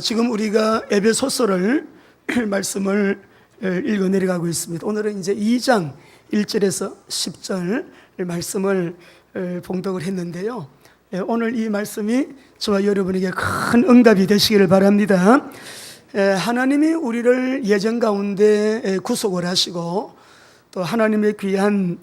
지금 우리가 에베소서를 말씀을 읽어 내려가고 있습니다. 오늘은 이제 2장 1절에서 10절 말씀을 봉독을 했는데요. 오늘 이 말씀이 저와 여러분에게 큰 응답이 되시기를 바랍니다. 하나님이 우리를 예정 가운데 구속을 하시고 또 하나님의 귀한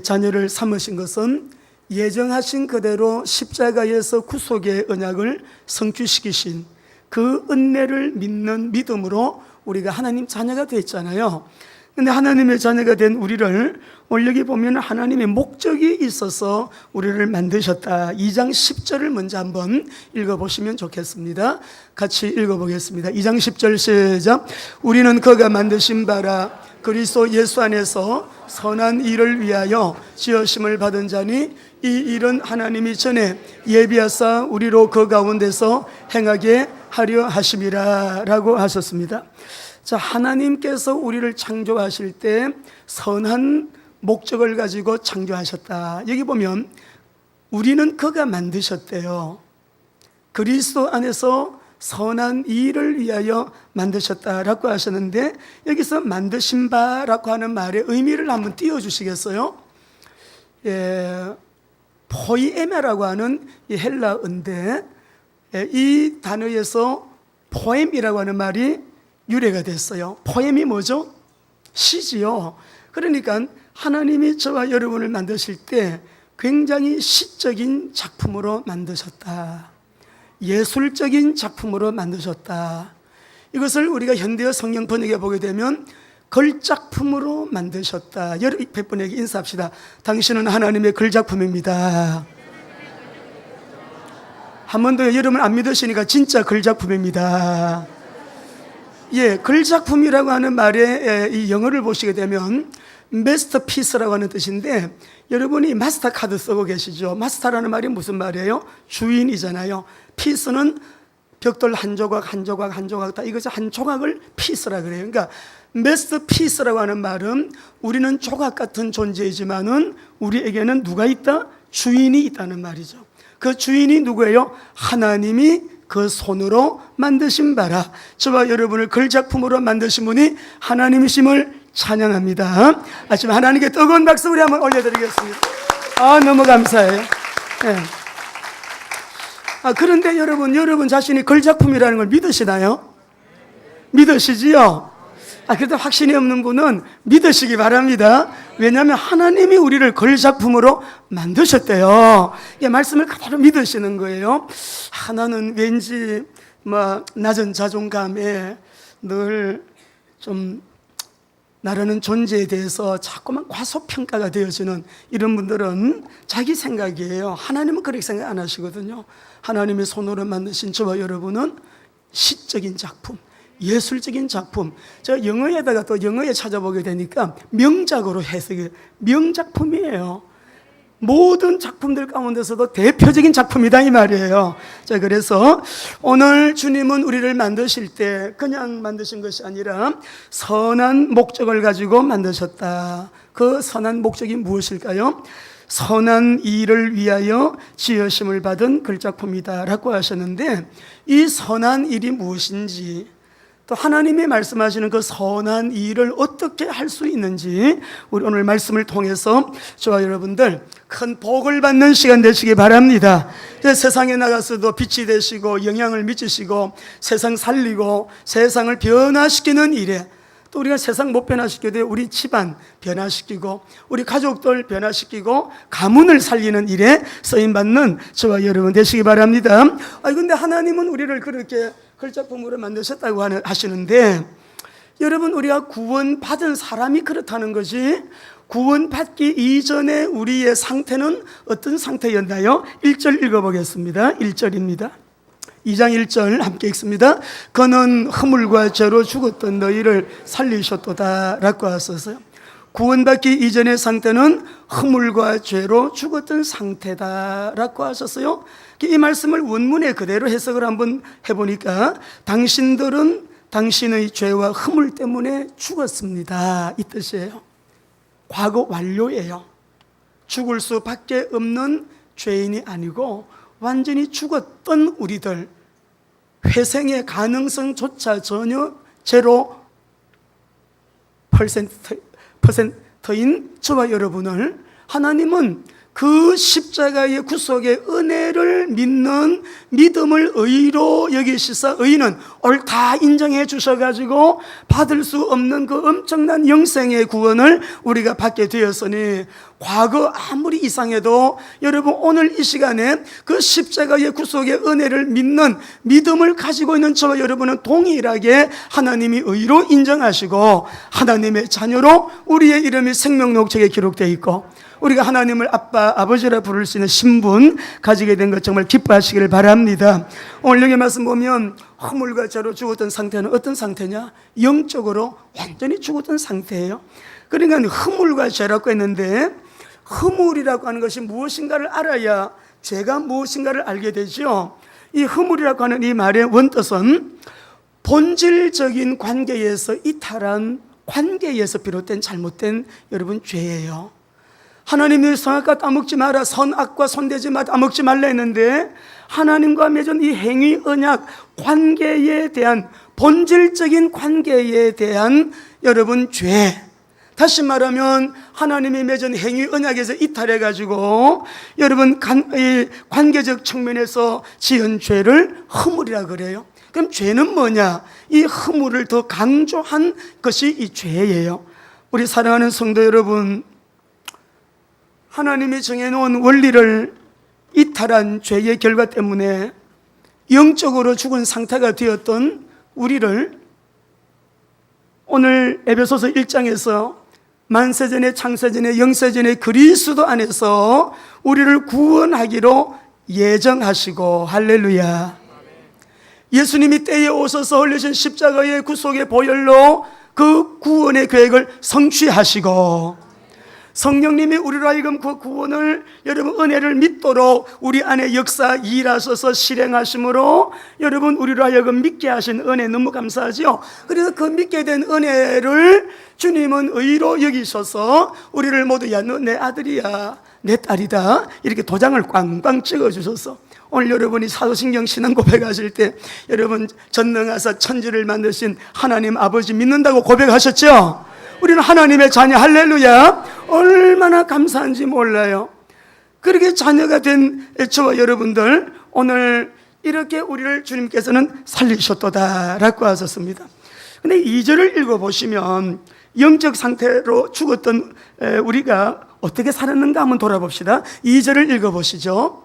자녀를 삼으신 것은 예정하신 그대로 십자가에서 구속의 언약을 성취시키신 그 은혜를 믿는 믿음으로 우리가 하나님 자녀가 됐잖아요. 근데 하나님의 자녀가 된 우리를 오늘 여기 보면 하나님의 목적이 있어서 우리를 만드셨다. 2장 10절을 먼저 한번 읽어보시면 좋겠습니다. 같이 읽어보겠습니다. 2장 10절 시작. 우리는 그가 만드신 바라 그리스도 예수 안에서 선한 일을 위하여 지으심을 받은 자니 이 일은 하나님이 전에 예비하사 우리로 그 가운데서 행하게 하려 하심이라 라고 하셨습니다. 자, 하나님께서 우리를 창조하실 때 선한 목적을 가지고 창조하셨다. 여기 보면 우리는 그가 만드셨대요. 그리스도 안에서 선한 일을 위하여 만드셨다라고 하셨는데 여기서 만드신 바라고 하는 말의 의미를 한번 띄워주시겠어요? 포이에메라고 하는 이 헬라어인데 이 단어에서 포엠이라고 하는 말이 유래가 됐어요. 포엠이 뭐죠? 시지요. 그러니까 하나님이 저와 여러분을 만드실 때 굉장히 시적인 작품으로 만드셨다. 예술적인 작품으로 만드셨다. 이것을 우리가 현대어 성경 번역에 보게 되면 걸작품으로 만드셨다. 여러분 100분에게 인사합시다. 당신은 하나님의 걸작품입니다. 한 번 더 여러분 안 믿으시니까 진짜 걸작품입니다. 걸작품이라고 하는 말의 이 영어를 보시게 되면 마스터피스라고 하는 뜻인데 여러분이 마스터 카드 쓰고 계시죠? 마스터라는 말이 무슨 말이에요? 주인이잖아요. 피스는 벽돌 한 조각 한 조각 한 조각 다 이것이 한 조각을 피스라 그래요. 그러니까 마스터피스라고 하는 말은 우리는 조각 같은 존재이지만은 우리에게는 누가 있다? 주인이 있다는 말이죠. 그 주인이 누구예요? 하나님이 그 손으로 만드신 바라. 저와 여러분을 걸작품으로 만드신 분이 하나님이심을 찬양합니다. 아침에 하나님께 뜨거운 박수 우리 한번 올려드리겠습니다. 너무 감사해요. 그런데 여러분 자신이 걸작품이라는 걸 믿으시나요? 믿으시지요? 그래도 확신이 없는 분은 믿으시기 바랍니다. 왜냐하면 하나님이 우리를 걸작품으로 만드셨대요. 이 말씀을 그대로 믿으시는 거예요. 나는 왠지 낮은 자존감에 늘 좀 나라는 존재에 대해서 자꾸만 과소평가가 되어지는 이런 분들은 자기 생각이에요. 하나님은 그렇게 생각 안 하시거든요. 하나님의 손으로 만드신 저와 여러분은 시적인 작품, 예술적인 작품. 제가 영어에다가 또 영어에 찾아보게 되니까 명작으로 해석이 명작품이에요. 모든 작품들 가운데서도 대표적인 작품이다 이 말이에요. 자, 그래서 오늘 주님은 우리를 만드실 때 그냥 만드신 것이 아니라 선한 목적을 가지고 만드셨다. 그 선한 목적이 무엇일까요? 선한 일을 위하여 지으심을 받은 걸작품이다 라고 하셨는데 이 선한 일이 무엇인지 또 하나님이 말씀하시는 그 선한 일을 어떻게 할 수 있는지 우리 오늘 말씀을 통해서 저와 여러분들 큰 복을 받는 시간 되시기 바랍니다. 세상에 나가서도 빛이 되시고 영향을 미치시고 세상 살리고 세상을 변화시키는 일에 또 우리가 세상 못 변화시켜도 우리 집안 변화시키고 우리 가족들 변화시키고 가문을 살리는 일에 쓰임받는 저와 여러분 되시기 바랍니다. 근데 하나님은 우리를 그렇게 걸작품으로 만드셨다고 하시는데 여러분 우리가 구원받은 사람이 그렇다는 것이 구원받기 이전에 우리의 상태는 어떤 상태였나요? 1절 읽어보겠습니다. 1절입니다. 2장 1절 함께 읽습니다. 그는 허물과 죄로 죽었던 너희를 살리셨도다 라고 하셨어요. 구원받기 이전의 상태는 허물과 죄로 죽었던 상태다 라고 하셨어요. 이 말씀을 원문에 그대로 해석을 한번 해보니까 당신들은 당신의 죄와 허물 때문에 죽었습니다 이 뜻이에요. 과거 완료예요. 죽을 수밖에 없는 죄인이 아니고 완전히 죽었던 우리들, 회생의 가능성조차 전혀 제로 퍼센트인 저와 여러분을 하나님은 그 십자가의 구속의 은혜를 믿는 믿음을 의로 여기시사, 의는 옳다 인정해 주셔가지고 받을 수 없는 그 엄청난 영생의 구원을 우리가 받게 되었으니, 과거 아무리 이상해도 여러분 오늘 이 시간에 그 십자가의 구속의 은혜를 믿는 믿음을 가지고 있는 저와 여러분은 동일하게 하나님이 의로 인정하시고 하나님의 자녀로 우리의 이름이 생명록책에 기록되어 있고, 우리가 하나님을 아빠, 아버지라 부를 수 있는 신분 가지게 된 것 정말 기뻐하시기를 바랍니다. 오늘 여기 말씀 보면 허물과 죄로 죽었던 상태는 어떤 상태냐? 영적으로 완전히 죽었던 상태예요. 그러니까 허물과 죄라고 했는데, 허물이라고 하는 것이 무엇인가를 알아야 죄가 무엇인가를 알게 되죠. 이 허물이라고 하는 이 말의 원뜻은 본질적인 관계에서 이탈한 관계에서 비롯된 잘못된 여러분 죄예요. 하나님이 선악과 따먹지 마라, 선악과 손대지 마, 따먹지 말라 했는데, 하나님과 맺은 이 행위 언약 관계에 대한, 본질적인 관계에 대한 여러분 죄, 다시 말하면 하나님이 맺은 행위 언약에서 이탈해가지고 여러분 관계적 측면에서 지은 죄를 허물이라 그래요. 그럼 죄는 뭐냐? 이 허물을 더 강조한 것이 이 죄예요. 우리 사랑하는 성도 여러분, 하나님이 정해놓은 원리를 이탈한 죄의 결과 때문에 영적으로 죽은 상태가 되었던 우리를 오늘 에베소서 1장에서 만세전에 창세전에 영세전에 그리스도 안에서 우리를 구원하기로 예정하시고, 할렐루야, 예수님이 때에 오셔서 흘리신 십자가의 구속의 보혈로 그 구원의 계획을 성취하시고, 성령님이 우리로 하여금 그 구원을, 여러분 은혜를 믿도록 우리 안에 역사 일하셔서 실행하심으로 여러분 우리로 하여금 믿게 하신 은혜 너무 감사하죠. 그래서 그 믿게 된 은혜를 주님은 의로 여기셔서 우리를 모두, 야, 너 내 아들이야, 내 딸이다, 이렇게 도장을 꽝꽝 찍어주셔서 오늘 여러분이 사도신경 신앙 고백하실 때 여러분 전능하사 천지를 만드신 하나님 아버지 믿는다고 고백하셨죠? 우리는 하나님의 자녀, 할렐루야. 얼마나 감사한지 몰라요. 그렇게 자녀가 된 저와 여러분들, 오늘 이렇게 우리를 주님께서는 살리셨도다라고 하셨습니다. 근데 2절을 읽어보시면 영적 상태로 죽었던 우리가 어떻게 살았는가 한번 돌아봅시다. 2절을 읽어보시죠.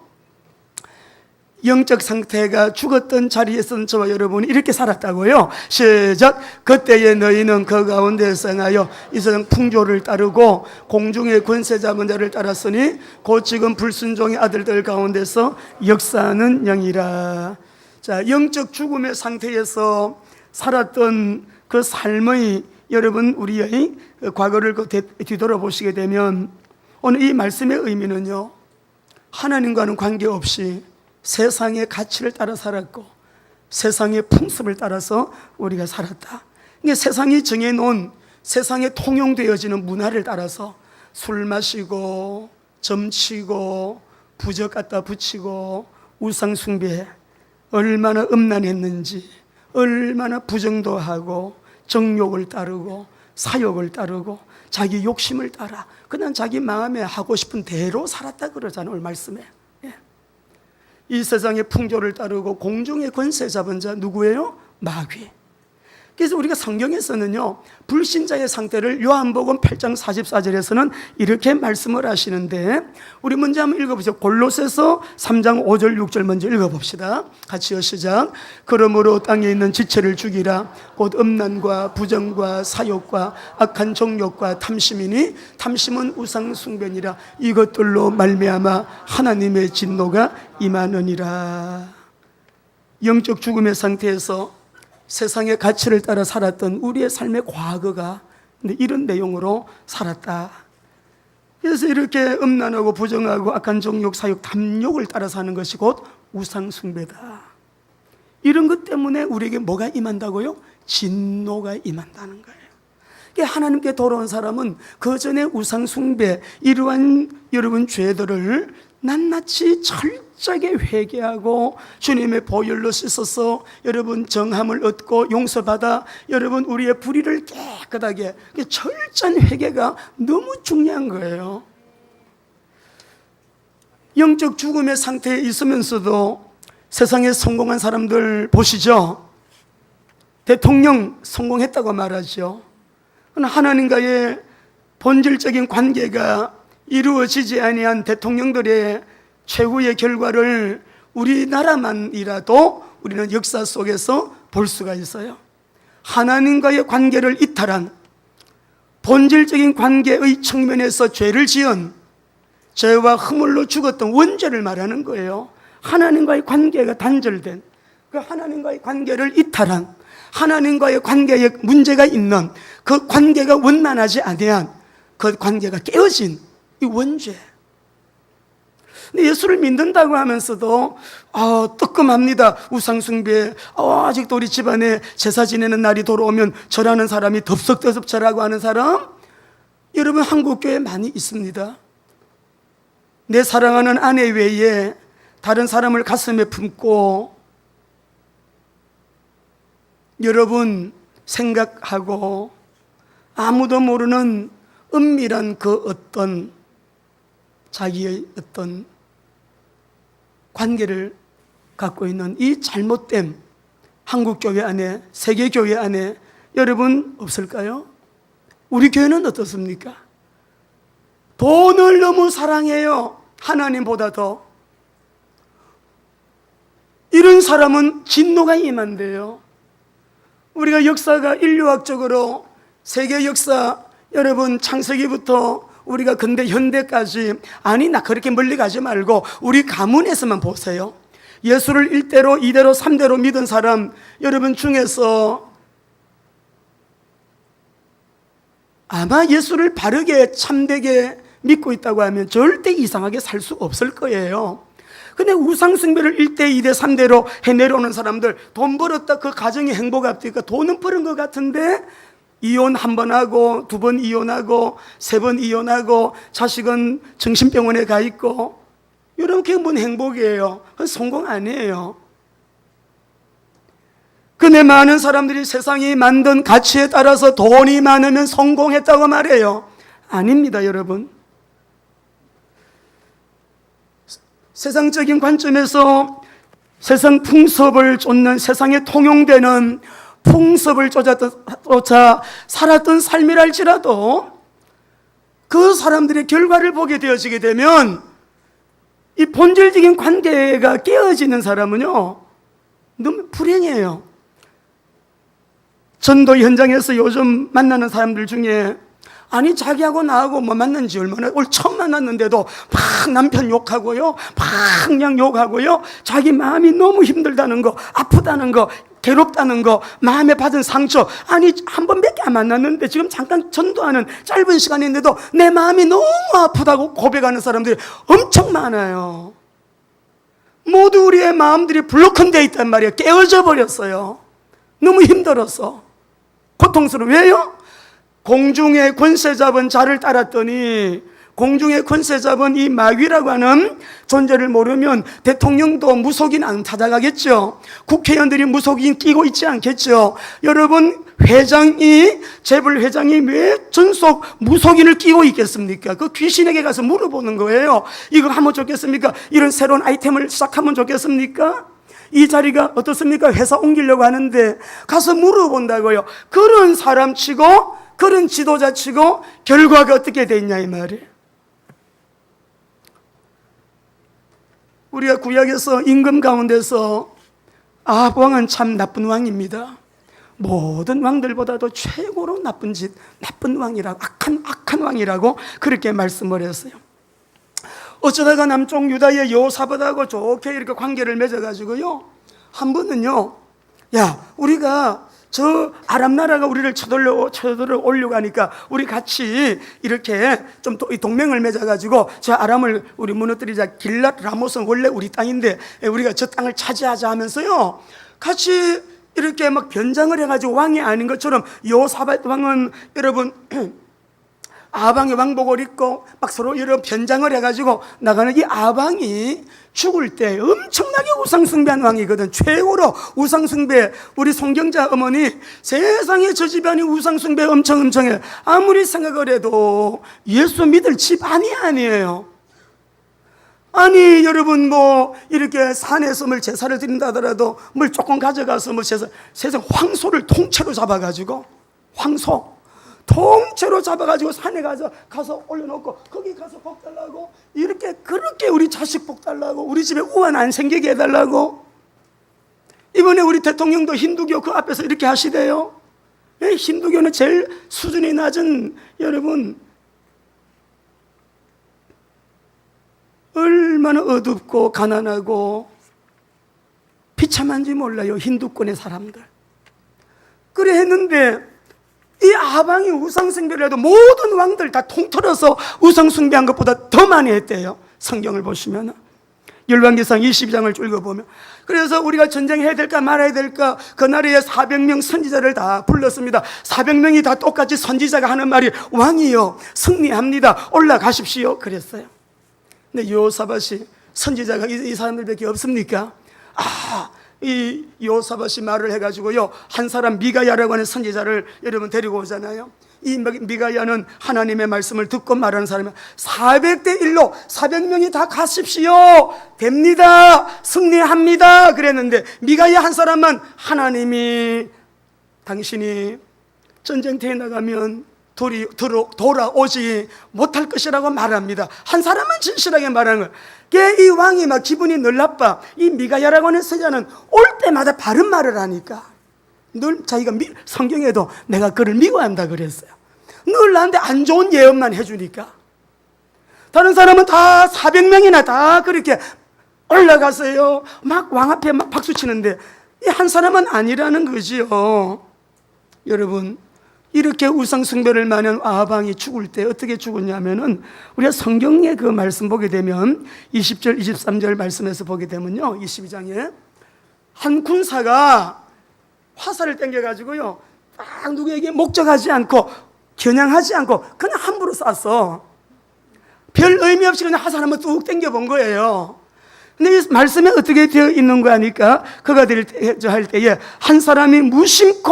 영적 상태가 죽었던 자리에 선 저와 여러분이 이렇게 살았다고요. 시작. 그때에 너희는 그 가운데서 행하여 이 세상 풍조를 따르고 공중의 권세 잡은 자를 따랐으니 곧 지금 불순종의 아들들 가운데서 역사하는 영이라. 자, 영적 죽음의 상태에서 살았던 그 삶의 여러분 우리의 과거를 뒤돌아보시게 되면 오늘 이 말씀의 의미는요, 하나님과는 관계없이 세상의 가치를 따라 살았고 세상의 풍습을 따라서 우리가 살았다. 이게 세상이 정해놓은, 세상에 통용되어지는 문화를 따라서 술 마시고 점치고 부적 갖다 붙이고 우상 숭배, 얼마나 음란했는지, 얼마나 부정도하고 정욕을 따르고 사욕을 따르고 자기 욕심을 따라 그냥 자기 마음에 하고 싶은 대로 살았다 그러잖아요, 오늘 말씀에. 이 세상의 풍조를 따르고 공중의 권세 잡은 자 누구예요? 마귀. 그래서 우리가 성경에서는요, 불신자의 상태를 요한복음 8장 44절에서는 이렇게 말씀을 하시는데, 우리 먼저 한번 읽어보세요. 골로새서 3장 5절 6절 먼저 읽어봅시다. 같이요, 시작. 그러므로 땅에 있는 지체를 죽이라. 곧 음란과 부정과 사욕과 악한 정욕과 탐심이니 탐심은 우상 숭배니라. 이것들로 말미암아 하나님의 진노가 임하느니라. 영적 죽음의 상태에서 세상의 가치를 따라 살았던 우리의 삶의 과거가 이런 내용으로 살았다. 그래서 이렇게 음란하고 부정하고 악한 정욕, 사욕, 탐욕을 따라 사는 것이 곧 우상숭배다. 이런 것 때문에 우리에게 뭐가 임한다고요? 진노가 임한다는 거예요. 하나님께 돌아온 사람은 그 전에 우상숭배, 이러한 여러분 죄들을 낱낱이 철저하게 회개하고 주님의 보혈로 씻어서 여러분 정함을 얻고 용서받아 여러분 우리의 불의를 깨끗하게, 철저한 회개가 너무 중요한 거예요. 영적 죽음의 상태에 있으면서도 세상에 성공한 사람들 보시죠. 대통령 성공했다고 말하죠. 하나님과의 본질적인 관계가 이루어지지 아니한 대통령들의 최후의 결과를 우리나라만이라도 우리는 역사 속에서 볼 수가 있어요. 하나님과의 관계를 이탈한 본질적인 관계의 측면에서 죄를 지은, 죄와 허물로 죽었던 원죄를 말하는 거예요. 하나님과의 관계가 단절된, 그 하나님과의 관계를 이탈한, 하나님과의 관계에 문제가 있는, 그 관계가 원만하지 아니한, 그 관계가 깨어진 이 원죄. 근데 예수를 믿는다고 하면서도 뜨끔합니다. 우상숭배, 아직도 우리 집안에 제사 지내는 날이 돌아오면 절하는 사람이 덥석덥석 절하고 하는 사람, 여러분 한국교회에 많이 있습니다. 내 사랑하는 아내 외에 다른 사람을 가슴에 품고 여러분 생각하고 아무도 모르는 은밀한 그 어떤 자기의 어떤 관계를 갖고 있는 이 잘못됨, 한국교회 안에, 세계교회 안에 여러분 없을까요? 우리 교회는 어떻습니까? 돈을 너무 사랑해요. 하나님보다 더. 이런 사람은 진노가 임한대요. 우리가 역사가 인류학적으로 세계 역사, 여러분 창세기부터 우리가 근대 현대까지, 아니 나 그렇게 멀리 가지 말고 우리 가문에서만 보세요. 예수를 1대로 2대로 3대로 믿은 사람 여러분 중에서 아마 예수를 바르게 참되게 믿고 있다고 하면 절대 이상하게 살 수 없을 거예요. 근데 우상숭배를 1대, 2대, 3대로 해내려오는 사람들, 돈 벌었다 그 가정이 행복 앞뒤니까 돈은 버는 것 같은데 이혼 한 번 하고 2번 이혼하고 3번 이혼하고 자식은 정신병원에 가 있고, 여러분 그게 뭔 행복이에요? 그건 성공 아니에요. 근데 많은 사람들이 세상이 만든 가치에 따라서 돈이 많으면 성공했다고 말해요. 아닙니다, 여러분. 세상적인 관점에서 세상 풍습을 쫓는, 세상에 통용되는 풍습을 쫓아 살았던 삶이랄지라도 그 사람들의 결과를 보게 되어지게 되면 이 본질적인 관계가 깨어지는 사람은요 너무 불행해요. 전도 현장에서 요즘 만나는 사람들 중에 아니 자기하고 나하고 뭐 만난 지 얼마나, 오늘 처음 만났는데도 막 남편 욕하고요, 막 그냥 욕하고요, 자기 마음이 너무 힘들다는 거, 아프다는 거, 괴롭다는 거, 마음에 받은 상처, 아니 한 번밖에 안 만났는데 지금 잠깐 전도하는 짧은 시간인데도 내 마음이 너무 아프다고 고백하는 사람들이 엄청 많아요. 모두 우리의 마음들이 블록화되어 있단 말이에요. 깨어져 버렸어요. 너무 힘들어서. 고통스러워. 왜요? 공중의 권세 잡은 자를 따랐더니, 공중의 권세 잡은 이 마귀라고 하는 존재를 모르면 대통령도 무속인 안 찾아가겠죠. 국회의원들이 무속인 끼고 있지 않겠죠. 여러분, 재벌 회장이 왜 전속 무속인을 끼고 있겠습니까? 그 귀신에게 가서 물어보는 거예요. 이거 하면 좋겠습니까? 이런 새로운 아이템을 시작하면 좋겠습니까? 이 자리가 어떻습니까? 회사 옮기려고 하는데 가서 물어본다고요. 그런 사람 치고, 그런 지도자 치고 결과가 어떻게 됐냐 이 말이에요. 우리가 구약에서 임금 가운데서 아합 왕은 참 나쁜 왕입니다. 모든 왕들보다도 최고로 나쁜 왕이라고, 악한 왕이라고 그렇게 말씀을 했어요. 어쩌다가 남쪽 유다의 여호사밧하고 좋게 이렇게 관계를 맺어가지고요, 한 번은요, 야 우리가 저 아람 나라가 우리를 쳐들어오려고 하니까 우리 같이 이렇게 좀 동맹을 맺어가지고 저 아람을 우리 무너뜨리자. 길랏 라모스는 원래 우리 땅인데 우리가 저 땅을 차지하자 하면서요, 같이 이렇게 막 변장을 해가지고 왕이 아닌 것처럼 여호사밧 왕은 여러분 아방이 왕복을 입고 막 서로 여러 변장을 해가지고 나가는 이 아방이 죽을 때 엄청나게 우상숭배한 왕이거든. 최고로 우상숭배. 우리 송경자 어머니 세상에 저 집안이 우상숭배 엄청 해. 아무리 생각을 해도 예수 믿을 집안이 아니에요. 아니 여러분 뭐 이렇게 산에서 뭘 제사를 드린다 하더라도 뭘 조금 가져가서 뭐 제사, 세상 황소를 통째로 잡아가지고 황소 통째로 잡아가지고 산에 가서 올려놓고 거기 가서 복 달라고 이렇게 그렇게 우리 자식 복 달라고 우리 집에 우환 안 생기게 해달라고. 이번에 우리 대통령도 힌두교 그 앞에서 이렇게 하시대요. 힌두교는 제일 수준이 낮은 여러분 얼마나 어둡고 가난하고 비참한지 몰라요. 힌두권의 사람들. 그래 했는데 이 아방이 우상숭배를 해도 모든 왕들 다 통틀어서 우상숭배한 것보다 더 많이 했대요. 성경을 보시면 열왕기상 22장을 쭉 읽어보면. 그래서 우리가 전쟁해야 될까 말아야 될까 그 나라에 400명 선지자를 다 불렀습니다. 400명이 다 똑같이 선지자가 하는 말이 왕이요 승리합니다 올라가십시오 그랬어요. 근데 요사밧이 선지자가 이 사람들밖에 없습니까? 이 요사밧이 말을 해가지고요 한 사람 미가야라고 하는 선지자를 여러분 데리고 오잖아요. 이 미가야는 하나님의 말씀을 듣고 말하는 사람이야. 400대 1로 400명이 다 가십시오 됩니다 승리합니다 그랬는데 미가야 한 사람만 하나님이 당신이 전쟁터에 나가면 돌아오지 못할 것이라고 말합니다. 한 사람은 진실하게 말하는 거예요. 이 왕이 막 기분이 늘 나빠. 이 미가야라고 하는 서자는 올 때마다 바른 말을 하니까 늘 자기가 성경에도 내가 그를 미워한다 그랬어요. 늘 나한테 안 좋은 예언만 해주니까. 다른 사람은 다 400명이나 다 그렇게 올라가서요 막 왕 앞에 막 박수 치는데 이 한 사람은 아니라는 거지요. 여러분 이렇게 우상숭배를 많이 한 아방이 죽을 때 어떻게 죽었냐면은 우리가 성경에 그 말씀 보게 되면 20절 23절 말씀에서 보게 되면요 22장에 한 군사가 화살을 땡겨가지고요 딱 누구에게 목적하지 않고 겨냥하지 않고 그냥 함부로 쐈어. 별 의미 없이 그냥 화살 한번 뚝 땡겨본 거예요. 근데 이 말씀에 어떻게 되어 있는 거 아니까 그가 할 때에 한 사람이 무심코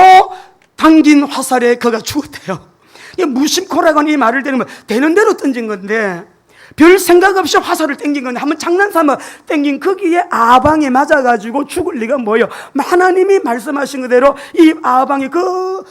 당긴 화살에 그가 죽었대요. 무심코라고 하는 이 말을 되는 대로 던진 건데 별 생각 없이 화살을 땡긴 건데 한번 장난삼아 땡긴 거기에 아방에 맞아가지고 죽을 리가 뭐예요. 하나님이 말씀하신 그대로 이 아방이 그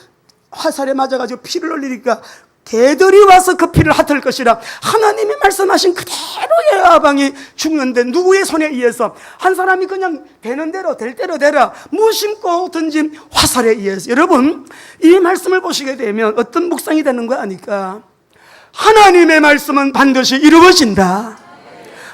화살에 맞아가지고 피를 흘리니까 개들이 와서 그 피를 핫을 것이라 하나님이 말씀하신 그대로의 아방이 죽는데 누구의 손에 의해서? 한 사람이 그냥 되는 대로 될 대로 되라 무심코 던진 화살에 의해서. 여러분 이 말씀을 보시게 되면 어떤 묵상이 되는 거 아니까 하나님의 말씀은 반드시 이루어진다.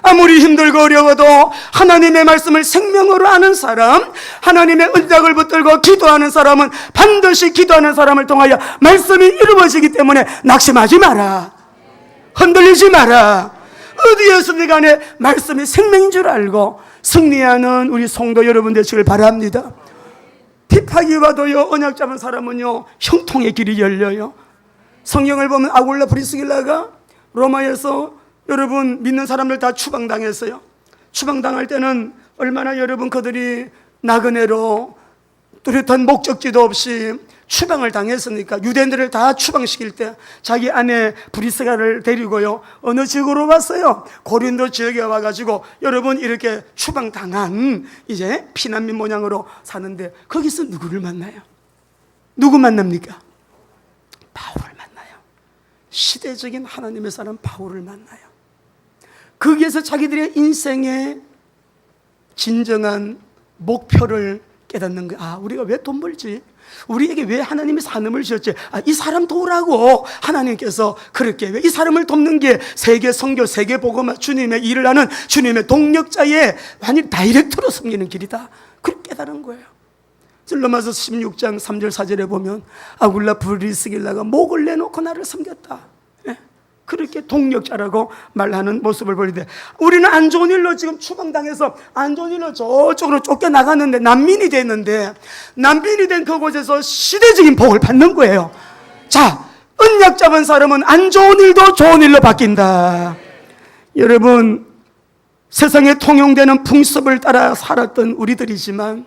아무리 힘들고 어려워도 하나님의 말씀을 생명으로 아는 사람, 하나님의 언약을 붙들고 기도하는 사람은 반드시 기도하는 사람을 통하여 말씀이 이루어지기 때문에 낙심하지 마라. 흔들리지 마라. 어디에서든 간에 말씀이 생명인 줄 알고 승리하는 우리 성도 여러분 되시길 바랍니다. 핍박이 와도요 언약 잡은 사람은요 형통의 길이 열려요. 성경을 보면 아굴라 브리스길라가 로마에서 여러분 믿는 사람들 다 추방당했어요. 추방당할 때는 얼마나 여러분 그들이 나그네로 뚜렷한 목적지도 없이 추방을 당했으니까 유대인들을 다 추방시킬 때 자기 아내 브리스가를 데리고요 어느 지역으로 왔어요? 고린도 지역에 와가지고 여러분 이렇게 추방당한 이제 피난민 모양으로 사는데 거기서 누구를 만나요? 누구 만납니까? 바울을 만나요. 시대적인 하나님의 사람 바울을 만나요. 거기에서 자기들의 인생의 진정한 목표를 깨닫는 거야. 우리가 왜 돈 벌지? 우리에게 왜 하나님이 산업을 주셨지? 이 사람 도우라고 하나님께서 그렇게 왜 이 사람을 돕는 게 세계 선교, 세계 복음 주님의 일을 하는 주님의 동력자의 완전 다이렉트로 섬기는 길이다. 그렇게 깨달은 거예요. 로마서 16장 3절 4절에 보면 아굴라 브리스길라가 목을 내놓고 나를 섬겼다. 그렇게 동력자라고 말하는 모습을 보이는데 우리는 안 좋은 일로 지금 추방당해서 안 좋은 일로 저쪽으로 쫓겨나갔는데 난민이 됐는데 난민이 된 그곳에서 시대적인 복을 받는 거예요. 자, 언약 잡은 사람은 안 좋은 일도 좋은 일로 바뀐다. 여러분, 세상에 통용되는 풍습을 따라 살았던 우리들이지만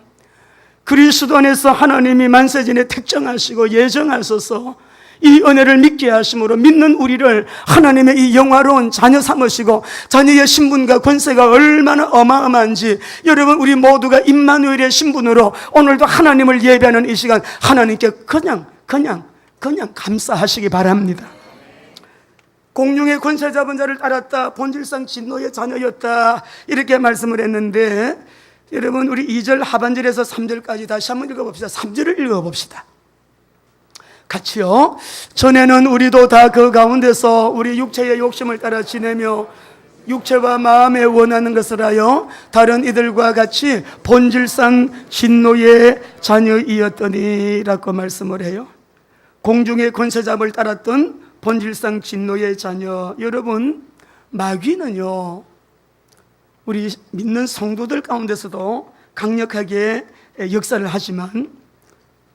그리스도 안에서 하나님이 만세전에 택정하시고 예정하셔서 이 은혜를 믿게 하심으로 믿는 우리를 하나님의 이 영화로운 자녀 삼으시고 자녀의 신분과 권세가 얼마나 어마어마한지 여러분, 우리 모두가 임마누엘의 신분으로 오늘도 하나님을 예배하는 이 시간 하나님께 그냥 감사하시기 바랍니다. 공중의 권세 잡은 자를 따랐다, 본질상 진노의 자녀였다, 이렇게 말씀을 했는데 여러분, 우리 2절 하반절에서 3절까지 다시 한번 읽어봅시다. 3절을 읽어봅시다. 같이요. 전에는 우리도 다 그 가운데서 우리 육체의 욕심을 따라 지내며 육체와 마음에 원하는 것을 하여 다른 이들과 같이 본질상 진노의 자녀이었더니라고 말씀을 해요. 공중의 권세잡을 따랐던 본질상 진노의 자녀. 여러분, 마귀는요, 우리 믿는 성도들 가운데서도 강력하게 역사를 하지만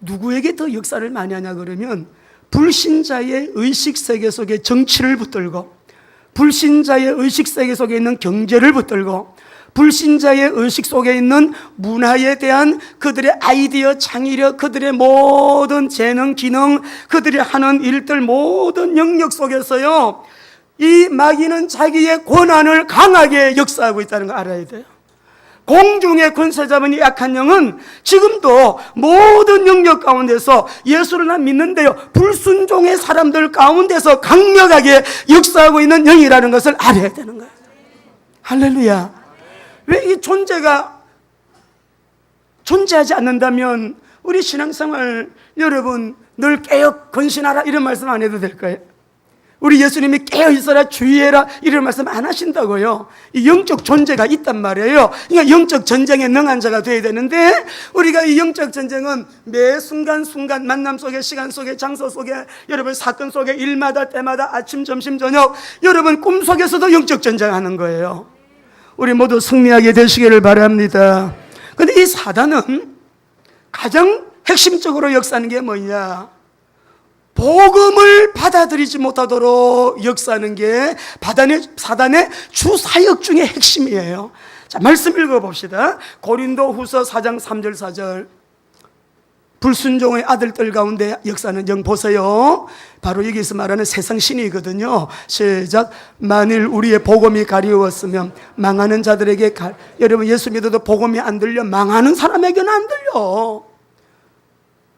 누구에게 더 역사를 많이 하냐 그러면 불신자의 의식세계 속에 정치를 붙들고 불신자의 의식세계 속에 있는 경제를 붙들고 불신자의 의식 속에 있는 문화에 대한 그들의 아이디어, 창의력, 그들의 모든 재능, 기능, 그들이 하는 일들 모든 영역 속에서요, 이 마귀는 자기의 권한을 강하게 역사하고 있다는 걸 알아야 돼요. 공중의 권세 잡은 이 악한 영은 지금도 모든 영역 가운데서 예수를 난 믿는데요, 불순종의 사람들 가운데서 강력하게 역사하고 있는 영이라는 것을 알아야 되는 거예요. 할렐루야. 왜 이 존재가 존재하지 않는다면 우리 신앙생활 여러분 늘 깨어 건신하라 이런 말씀 안 해도 될까요? 우리 예수님이 깨어 있어라 주의해라 이런 말씀 안 하신다고요. 이 영적 존재가 있단 말이에요. 그러니까 영적 전쟁에 능한 자가 되어야 되는데 우리가 이 영적 전쟁은 매 순간순간 만남 속에 시간 속에 장소 속에 여러분 사건 속에 일마다 때마다 아침 점심 저녁 여러분 꿈속에서도 영적 전쟁하는 거예요. 우리 모두 승리하게 되시기를 바랍니다. 그런데 이 사단은 가장 핵심적으로 역사하는 게 뭐냐? 복음을 받아들이지 못하도록 역사하는 게 사단의 주 사역 중에 핵심이에요. 자, 말씀 읽어봅시다. 고린도 후서 4장 3절 4절. 불순종의 아들들 가운데 역사하는 영 보세요. 바로 여기서 말하는 세상 신이거든요. 시작. 만일 우리의 복음이 가리웠으면 망하는 자들에게 여러분 예수 믿어도 복음이 안 들려 망하는 사람에게는 안 들려.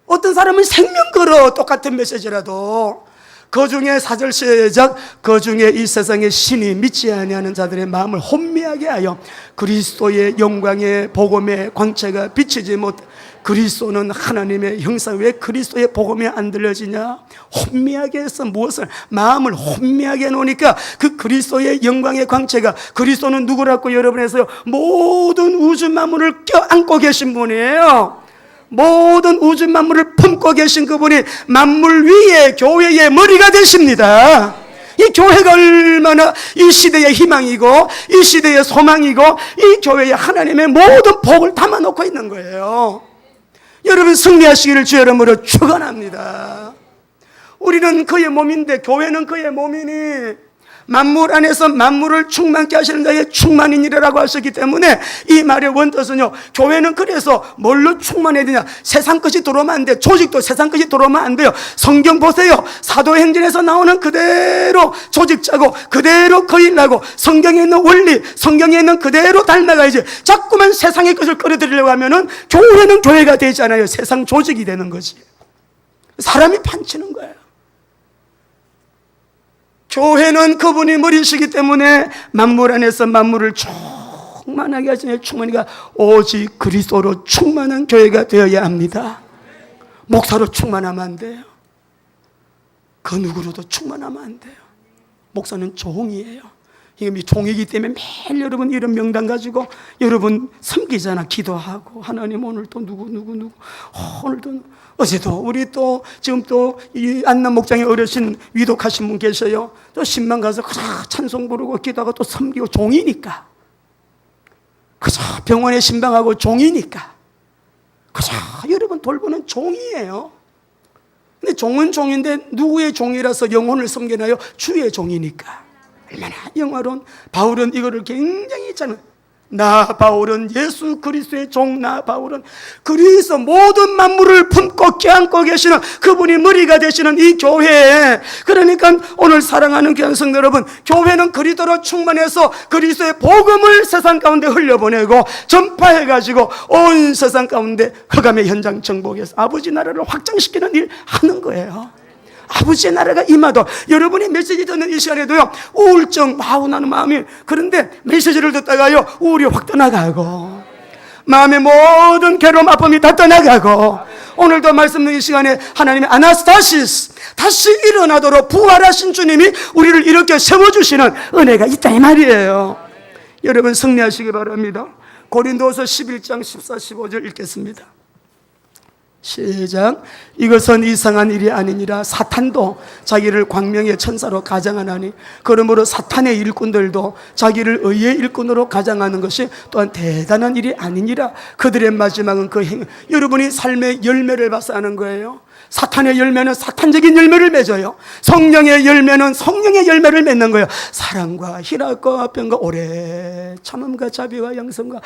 어떤 사람은 생명 걸어 똑같은 메시지라도 그 중에 4절 시작. 그 중에 이 세상의 신이 믿지 아니하는 자들의 마음을 혼미하게 하여 그리스도의 영광의 복음의 광채가 비치지 못. 그리스도는 하나님의 형상. 왜 그리스도의 복음이 안 들려지냐? 혼미하게 해서 무엇을? 마음을 혼미하게 해놓으니까 그 그리스도의 영광의 광채가, 그리스도는 누구라고 여러분에서요 모든 우주 만물을 껴안고 계신 분이에요. 모든 우주 만물을 품고 계신 그분이 만물 위에 교회의 머리가 되십니다. 이 교회가 얼마나 이 시대의 희망이고 이 시대의 소망이고 이 교회에 하나님의 모든 복을 담아놓고 있는 거예요. 여러분 승리하시기를 주의 이름으로 축원합니다. 우리는 그의 몸인데 교회는 그의 몸이니 만물 안에서 만물을 충만케 하시는 자의 충만인이라고 하셨기 때문에 이 말의 원뜻은요, 교회는 그래서 뭘로 충만해야 되냐? 세상 것이 들어오면 안 돼요. 조직도 세상 것이 들어오면 안 돼요. 성경 보세요. 사도행전에서 나오는 그대로 조직 짜고 그대로 거일하고 성경에 있는 원리, 성경에 있는 그대로 닮아가야지. 자꾸만 세상의 것을 끌어들이려고 하면은 교회는 교회가 되지 않아요. 세상 조직이 되는 거지. 사람이 판치는 거예요. 교회는 그분이 머리시기 때문에 만물 안에서 만물을 충만하게 하시는 충만이가 오직 그리스도로 충만한 교회가 되어야 합니다. 목사로 충만하면 안 돼요. 그 누구로도 충만하면 안 돼요. 목사는 종이에요. 이게 종이기 때문에 매일 여러분 이런 명단 가지고 여러분 섬기잖아. 기도하고 하나님 오늘 또 누구 오늘 또 어제도 우리 또 지금 또 이 안남 목장에 어르신 위독하신 분 계셔요. 또 신방 가서 그저 찬송 부르고 기도하고 또 섬기고 종이니까 그저 병원에 신방하고 종이니까 그저 여러분 돌보는 종이에요. 근데 종은 종인데 누구의 종이라서 영혼을 섬기나요? 주의 종이니까. 얼마나 영화로운. 바울은 이거를 굉장히 있잖아요. 나 바울은 예수 그리스도의 종, 나 바울은 그리스도 모든 만물을 품고 껴안고 계시는 그분이 머리가 되시는 이 교회에, 그러니까 오늘 사랑하는 귀한 성도 여러분, 교회는 그리스도로 충만해서 그리스도의 복음을 세상 가운데 흘려보내고 전파해가지고 온 세상 가운데 흑암의 현장 정복해서 아버지 나라를 확장시키는 일 하는 거예요. 아버지의 나라가 임하도. 여러분이 메시지 듣는 이 시간에도요, 우울증, 나는 마음이, 그런데 메시지를 듣다가요, 우울이 확 떠나가고, 마음의 모든 괴로움, 아픔이 다 떠나가고, 오늘도 말씀 듣는 이 시간에 하나님의 아나스타시스, 다시 일어나도록 부활하신 주님이 우리를 이렇게 세워주시는 은혜가 있다, 이 말이에요. 여러분 승리하시기 바랍니다. 고린도서 11장 14, 15절 읽겠습니다. 시작. 이것은 이상한 일이 아니니라. 사탄도 자기를 광명의 천사로 가장하나니, 그러므로 사탄의 일꾼들도 자기를 의의 일꾼으로 가장하는 것이 또한 대단한 일이 아니니라. 그들의 마지막은 그 행. 여러분이 삶의 열매를 봐서 아는 거예요. 사탄의 열매는 사탄적인 열매를 맺어요. 성령의 열매는 성령의 열매를 맺는 거예요. 사랑과 희락과 평과 오래 참음과 자비와 양성과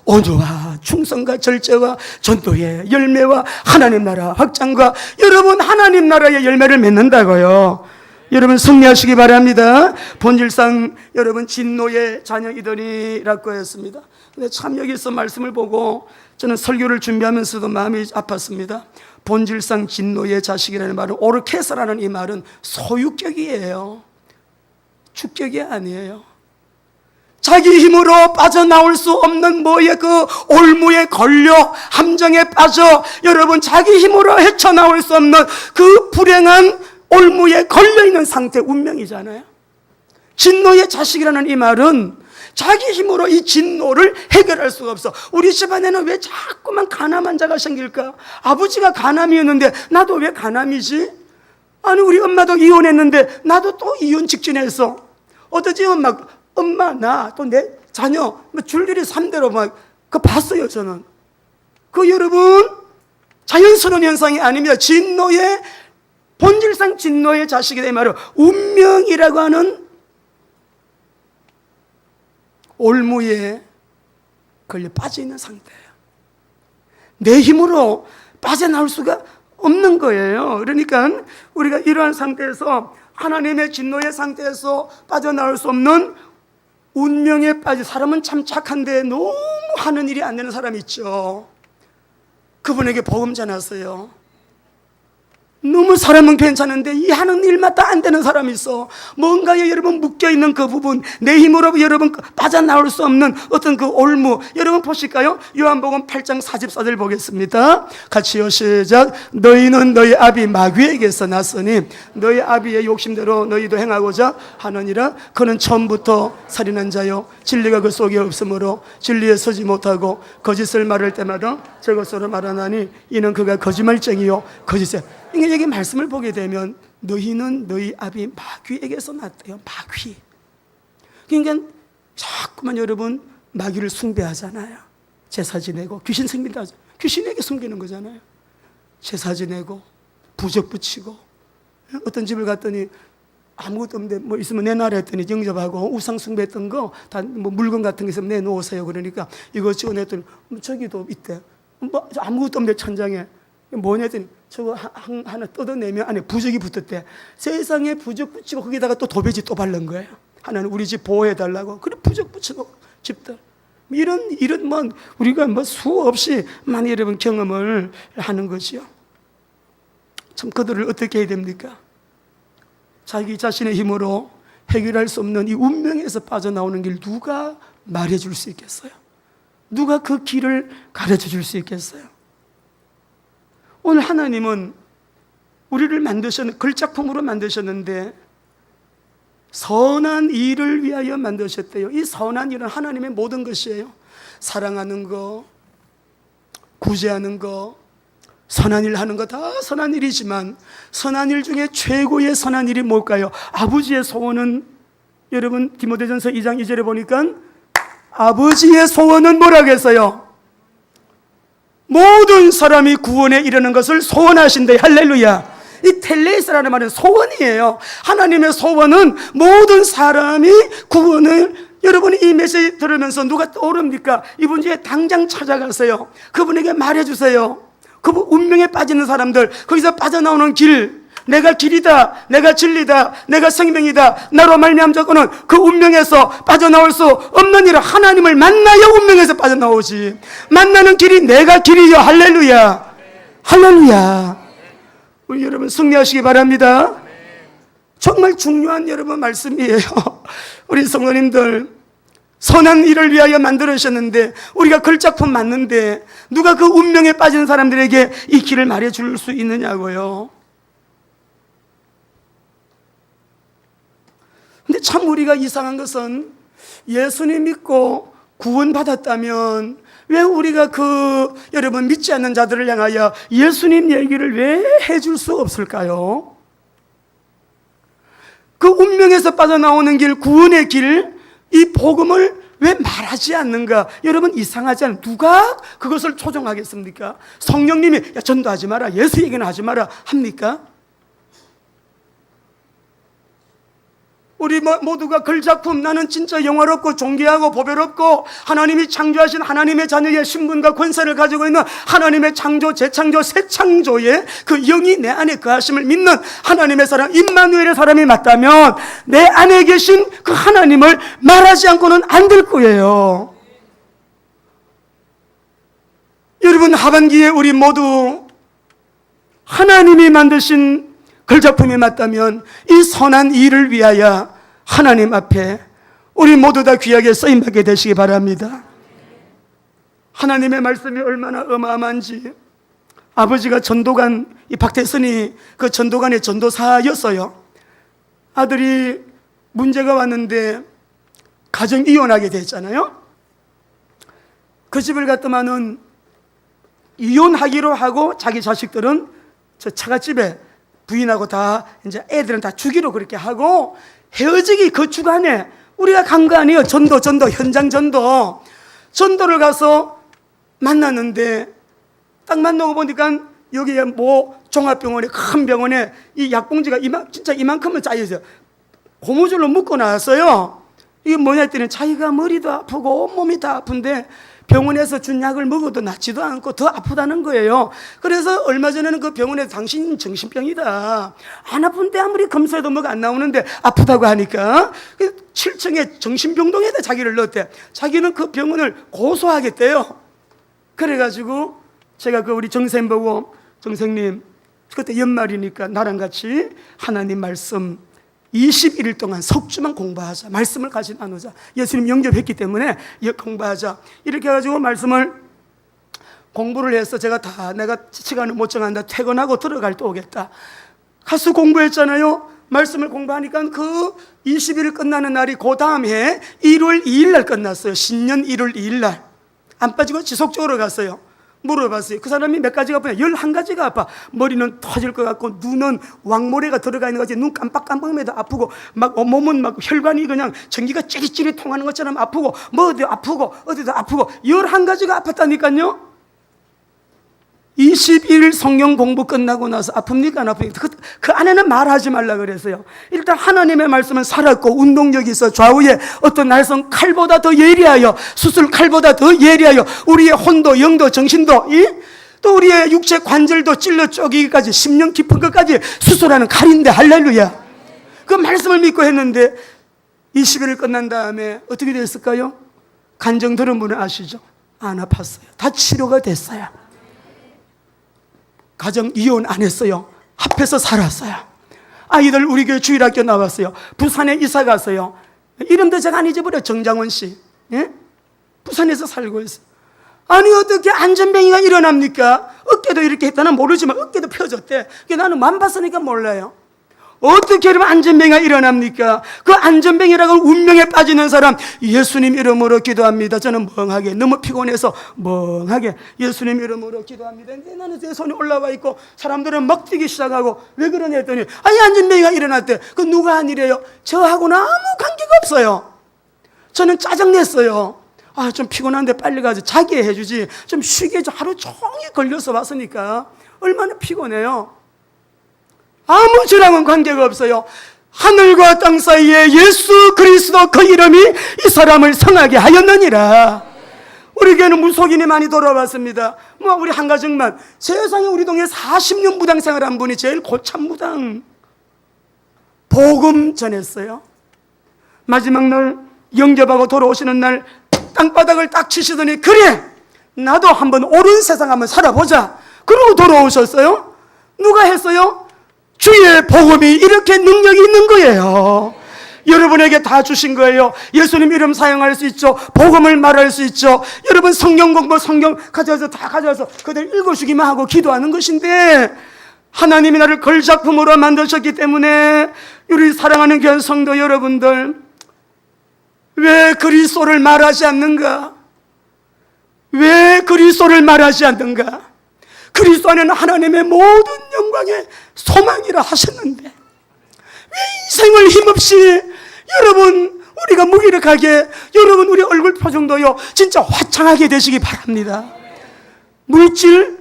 온유와 충성과 절제와 전도의 열매와 하나님 나라 확장과, 여러분 하나님 나라의 열매를 맺는다고요. 여러분 승리하시기 바랍니다. 본질상 여러분 진노의 자녀이더니라고 했습니다. 근데 참 여기서 말씀을 보고 저는 설교를 준비하면서도 마음이 아팠습니다. 본질상 진노의 자식이라는 말은, 오르케스라는 이 말은 소유격이에요. 주격이 아니에요. 자기 힘으로 빠져나올 수 없는 뭐의 그 올무에 걸려 함정에 빠져, 여러분 자기 힘으로 헤쳐나올 수 없는 그 불행한 올무에 걸려있는 상태, 운명이잖아요. 진노의 자식이라는 이 말은 자기 힘으로 이 진노를 해결할 수가 없어. 우리 집안에는 왜 자꾸만 가난한 자가 생길까? 아버지가 가남이었는데 나도 왜 가남이지? 아니 우리 엄마도 이혼했는데 나도 또 이혼 직전했어. 어떠지 엄마 나 또 내 자녀 줄줄이 3대로 그 봤어요. 저는 그 여러분 자연스러운 현상이 아닙니다. 진노의 본질상 진노의 자식이 된 말은 운명이라고 하는 올무에 걸려 빠져 있는 상태예요. 내 힘으로 빠져나올 수가 없는 거예요. 그러니까 우리가 이러한 상태에서, 하나님의 진노의 상태에서 빠져나올 수 없는 운명에 빠져, 사람은 참 착한데 너무 하는 일이 안 되는 사람 있죠. 그분에게 복음 전하세요. 너무 사람은 괜찮은데 이 하는 일마다 안 되는 사람이 있어. 뭔가에 여러분 묶여있는 그 부분, 내 힘으로 여러분 빠져나올 수 없는 어떤 그 올무, 여러분 보실까요? 요한복음 8장 44절 보겠습니다. 같이요, 시작. 너희는 너희 아비 마귀에게서 났으니 너희 아비의 욕심대로 너희도 행하고자 하느니라. 그는 처음부터 살인한 자요, 진리가 그 속에 없으므로 진리에 서지 못하고 거짓을 말할 때마다 저것으로 말하나니 이는 그가 거짓말쟁이요 거짓에. 이게 여기 말씀을 보게 되면 너희는 너희 아비 마귀에게서 났대요. 마귀. 그러니까 자꾸만 여러분 마귀를 숭배하잖아요. 제사 지내고 귀신 섬긴다. 귀신에게 숨기는 거잖아요. 제사 지내고 부적 붙이고, 어떤 집을 갔더니 아무것도 없는데 뭐 있으면 내놔라 했더니 영접하고, 우상 숭배했던 거 다 뭐 물건 같은 게 있으면 내놓으세요. 그러니까 이거 찍어냈더니 저기도 있대. 뭐 아무것도 없는데 천장에 뭐냐 했더니 저거 하나 뜯어내면 안에 부적이 붙었대. 세상에 부적 붙이고 거기다가 또 도배지 또 바른 거예요. 하나는 우리 집 보호해달라고. 그래 부적 붙이고 집들. 이런 뭐 우리가 뭐 수없이 많이 여러분 경험을 하는 것이요. 참 그들을 어떻게 해야 됩니까? 자기 자신의 힘으로 해결할 수 없는 이 운명에서 빠져나오는 길 누가 말해줄 수 있겠어요? 누가 그 길을 가르쳐줄 수 있겠어요? 오늘 하나님은 우리를 걸작품으로 만드셨는데 선한 일을 위하여 만드셨대요. 이 선한 일은 하나님의 모든 것이에요. 사랑하는 거, 구제하는 거, 선한 일 하는 거 다 선한 일이지만 선한 일 중에 최고의 선한 일이 뭘까요? 아버지의 소원은, 여러분 디모데전서 2장 2절에 보니까 아버지의 소원은 뭐라고 했어요? 모든 사람이 구원에 이르는 것을 소원하신대. 할렐루야. 이 텔레이스라는 말은 소원이에요. 하나님의 소원은 모든 사람이 구원을, 여러분이 이 메시지 들으면서 누가 떠오릅니까? 이분 중에 당장 찾아가세요. 그분에게 말해주세요. 그분 운명에 빠지는 사람들, 거기서 빠져나오는 길, 내가 길이다, 내가 진리다, 내가 생명이다, 나로 말미암 자고는 그 운명에서 빠져나올 수 없는 일을, 하나님을 만나야 운명에서 빠져나오지. 만나는 길이 내가 길이요. 할렐루야, 할렐루야. 우리 여러분 승리하시기 바랍니다. 정말 중요한 여러분 말씀이에요. 우리 성도님들, 선한 일을 위하여 만들으셨는데, 우리가 걸작품 맞는데 누가 그 운명에 빠진 사람들에게 이 길을 말해줄 수 있느냐고요. 근데 참 우리가 이상한 것은, 예수님 믿고 구원받았다면 왜 우리가 여러분 믿지 않는 자들을 향하여 예수님 얘기를 왜 해줄 수 없을까요? 그 운명에서 빠져나오는 길, 구원의 길, 이 복음을 왜 말하지 않는가? 여러분 이상하지 않아요? 누가 그것을 조종하겠습니까? 성령님이 야, 전도하지 마라, 예수 얘기는 하지 마라 합니까? 우리 모두가 걸작품, 나는 진짜 영화롭고 존귀하고 보배롭고 하나님이 창조하신 하나님의 자녀의 신분과 권세를 가지고 있는 하나님의 창조, 재창조, 새 창조의 그 영이 내 안에 거하심을 믿는 하나님의 사람, 임마누엘의 사람이 맞다면 내 안에 계신 그 하나님을 말하지 않고는 안 될 거예요. 여러분, 하반기에 우리 모두 하나님이 만드신 걸작품이 맞다면 이 선한 일을 위하여 하나님 앞에 우리 모두 다 귀하게 쓰임받게 되시기 바랍니다. 하나님의 말씀이 얼마나 어마어마한지, 아버지가 전도관, 이 박태선이 그 전도관의 전도사였어요. 아들이 문제가 왔는데 가정 이혼하게 됐잖아요. 그 집을 갔더만은 이혼하기로 하고 자기 자식들은 저 처갓집에 부인하고 다 이제 애들은 다 주기로 그렇게 하고 헤어지기 그 주간에 우리가 간 거 아니에요. 전도 현장 전도를 가서 만났는데 딱 만나고 보니까 여기에 뭐 종합병원에, 큰 병원에 이 약봉지가 진짜 이만큼은 짜여있어요. 고무줄로 묶어 놨어요. 이게 뭐냐 했더니 자기가 머리도 아프고 온몸이 다 아픈데 병원에서 준 약을 먹어도 낫지도 않고 더 아프다는 거예요. 그래서 얼마 전에는 그 병원에 당신 정신병이다, 안 아픈데 아무리 검사해도 뭐가 안 나오는데 아프다고 하니까 7층에 정신병동에다 자기를 넣었대. 자기는 그 병원을 고소하겠대요. 그래가지고 제가 그 우리 정생 보고, 정생님 그때 연말이니까 나랑 같이 하나님 말씀 21일 동안 석주만 공부하자, 말씀을 같이 나누자, 예수님 영접했기 때문에 공부하자, 이렇게 해가지고 말씀을 공부를 해서 제가 내가 시간을 못 정한다, 퇴근하고 들어갈 때 오겠다 가서 공부했잖아요. 말씀을 공부하니까 그 20일 끝나는 날이 그 다음 해 1월 2일 날 끝났어요. 신년 1월 2일 날 안 빠지고 지속적으로 갔어요. 물어봤어요. 그 사람이 몇 가지가 아프냐? 11가지가 아파. 머리는 터질 것 같고, 눈은 왕모래가 들어가 있는 거지, 눈 깜빡깜빡해도 아프고, 막 몸은 막 혈관이 그냥 전기가 찌릿찌릿 통하는 것처럼 아프고, 뭐 어디도 아프고 11가지가 아팠다니까요. 21일 성경 공부 끝나고 나서 아픕니까 안 아픕니까? 그 안에는 말하지 말라 그랬어요. 일단 하나님의 말씀은 살았고 운동력이 있어 좌우에 어떤 날선 칼보다 더 예리하여, 수술 칼보다 더 예리하여 우리의 혼도 영도 정신도 또 우리의 육체 관절도 찔러 쪼개기까지 10년 깊은 것까지 수술하는 칼인데, 할렐루야. 그 말씀을 믿고 했는데 20일을 끝난 다음에 어떻게 됐을까요? 간증 들은 분은 아시죠? 안 아팠어요. 다 치료가 됐어요. 가정 이혼 안 했어요. 합해서 살았어요. 아이들 우리 교회 주일학교 나왔어요. 부산에 이사 갔어요. 이름도 제가 안 잊어버려. 정장원 씨. 예? 부산에서 살고 있어요. 아니 어떻게 안전뱅이가 일어납니까? 어깨도 이렇게 했다는 모르지만 어깨도 펴졌대. 나는 만 봤으니까 몰라요. 어떻게 이러면 안전뱅이가 일어납니까? 그 안전뱅이라고 운명에 빠지는 사람, 예수님 이름으로 기도합니다. 저는 멍하게, 너무 피곤해서 멍하게 예수님 이름으로 기도합니다. 근데 나는 제 손이 올라와 있고 사람들은 막 뛰기 시작하고, 왜 그러냐 했더니 아니 안전뱅이가 일어났대. 그 누가 한 일이에요? 저하고는 아무 관계가 없어요. 저는 짜증냈어요. 아, 좀 피곤한데 빨리 가서 자기 해주지, 좀 쉬게 해줘. 하루 종일 걸려서 왔으니까 얼마나 피곤해요. 아무 죄랑은 관계가 없어요. 하늘과 땅 사이에 예수 그리스도 그 이름이 이 사람을 성하게 하였느니라. 우리 교회는 무속인이 많이 돌아왔습니다. 우리 한 가정만, 세상에 우리 동네 40년 무당 생활한 분이 제일 고참 무당. 복음 전했어요. 마지막 날 영접하고 돌아오시는 날 땅바닥을 딱 치시더니, 그래 나도 한번 옳은 세상 한번 살아보자. 그러고 돌아오셨어요. 누가 했어요? 주의 복음이 이렇게 능력이 있는 거예요. 여러분에게 다 주신 거예요. 예수님 이름 사용할 수 있죠. 복음을 말할 수 있죠. 여러분 성경 공부, 성경 가져와서 다 가져와서 그들 읽어주기만 하고 기도하는 것인데, 하나님이 나를 걸작품으로 만드셨기 때문에 우리 사랑하는 교회 성도 여러분들, 왜 그리스도를 말하지 않는가? 왜 그리스도를 말하지 않는가? 그리스도 안에는 하나님의 모든 영광의 소망이라 하셨는데 왜 인생을 힘없이, 여러분 우리가 무기력하게, 여러분 우리 얼굴 표정도요 진짜 화창하게 되시기 바랍니다. 물질,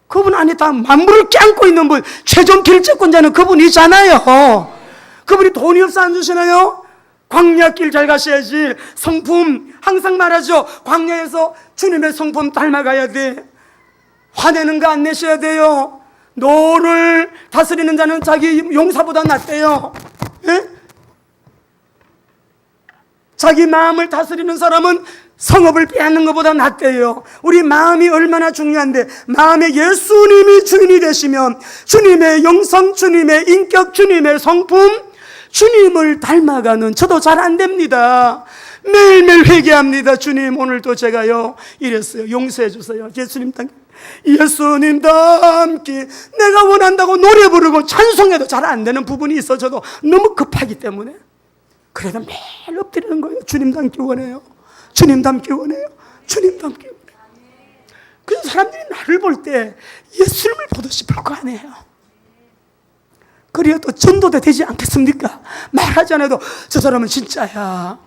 그분 안에 다 만물을 껴안고 있는 분, 최종 결재권자는 그분이잖아요. 그분이 돈이 없어 안 주시나요? 광야길 잘 가셔야지. 성품 항상 말하죠. 광야에서 주님의 성품 닮아가야 돼. 화내는 거 안 내셔야 돼요. 노를 다스리는 자는 자기 용사보다 낫대요. 예? 자기 마음을 다스리는 사람은 성읍을 빼앗는 것보다 낫대요. 우리 마음이 얼마나 중요한데, 마음에 예수님이 주인이 되시면 주님의 영성, 주님의 인격, 주님의 성품, 주님을 닮아가는, 저도 잘 안 됩니다. 매일매일 회개합니다. 주님 오늘도 제가요 이랬어요. 용서해 주세요. 예수님 닮기 내가 원한다고 노래 부르고 찬송해도 잘 안 되는 부분이 있어. 저도 너무 급하기 때문에. 그래도 매일 엎드리는 거예요. 주님 닮기 원해요. 주님 닮기 원해요. 주님 닮기 원해요. 그래서 사람들이 나를 볼 때 예수님을 보듯이 볼 거 아니에요. 그래야 또 전도도 되지 않겠습니까? 말하지 않아도 저 사람은 진짜야.